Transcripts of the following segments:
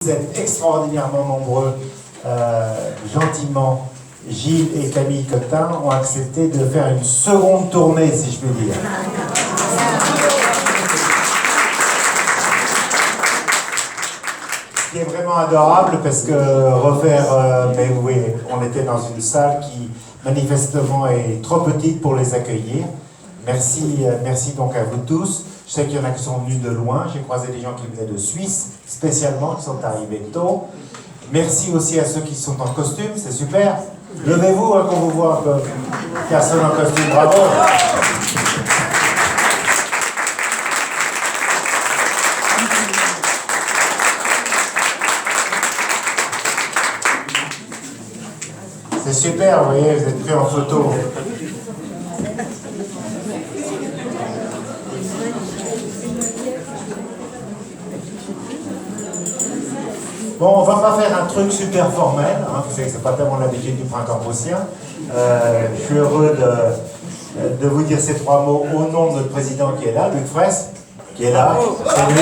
Vous êtes extraordinairement nombreux, gentiment, Gilles et Camille Cotin ont accepté de faire une seconde tournée, si je puis dire. Ce qui est vraiment adorable, parce que refaire, mais oui, on était dans une salle qui manifestement est trop petite pour les accueillir. Merci, merci donc à vous tous. Je sais qu'il y en a qui sont venus de loin. J'ai croisé des gens qui venaient de Suisse, spécialement, qui sont arrivés tôt. Merci aussi à ceux qui sont en costume, c'est super. Levez-vous hein, qu'on vous voit un peu. Personne en costume, bravo. C'est super, vous voyez, vous êtes pris en photo. Bon, on va pas faire un truc super formel, hein, vous savez que c'est pas tellement l'habitude du printemps proussien. Je suis heureux de vous dire ces trois mots au nom de notre président qui est là, Luc Fraisse, qui est là. C'est lui.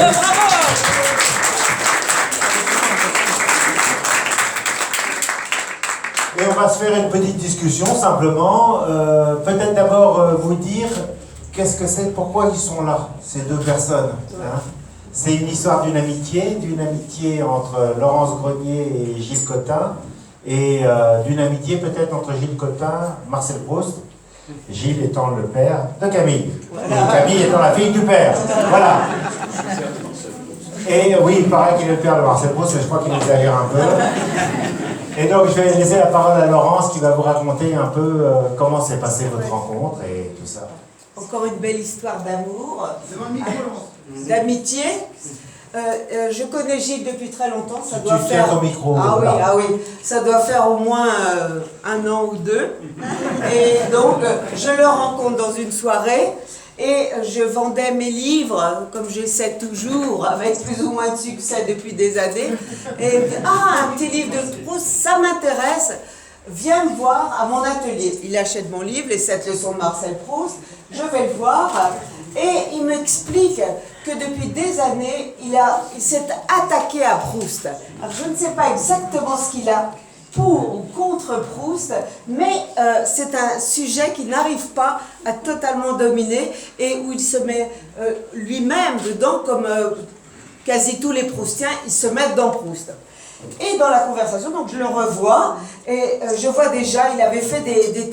Et on va se faire une petite discussion simplement. Peut-être d'abord vous dire qu'est-ce que c'est, pourquoi ils sont là, ces deux personnes. Hein. C'est une histoire d'une amitié entre Laurence Grenier et Gilles Cotin, et d'une amitié peut-être entre Gilles Cotin et Marcel Proust, Gilles étant le père de Camille, et Camille étant la fille du père. Voilà. Et oui, il paraît qu'il est le père de Marcel Proust, mais je crois qu'il exagère un peu. Et donc je vais laisser la parole à Laurence qui va vous raconter un peu comment s'est passée votre rencontre et tout ça. Encore une belle histoire d'amour, d'amitié. Je connais Gilles depuis très longtemps. Ça doit faire ton micro. Ah oui, ça doit faire au moins 1 an ou 2. Et donc, je le rencontre dans une soirée et je vendais mes livres, comme j'essaie toujours, avec plus ou moins de succès depuis des années. Et un petit livre de Proust, ça m'intéresse. Viens me voir à mon atelier. Il achète mon livre, Les 7 leçons de Marcel Proust. Je vais le voir et il m'explique que depuis des années, il s'est attaqué à Proust. Alors, je ne sais pas exactement ce qu'il a pour ou contre Proust, mais c'est un sujet qui n'arrive pas à totalement dominer et où il se met lui-même dedans, comme quasi tous les Proustiens, ils se mettent dans Proust. Et dans la conversation, donc je le revois et je vois déjà, il avait fait des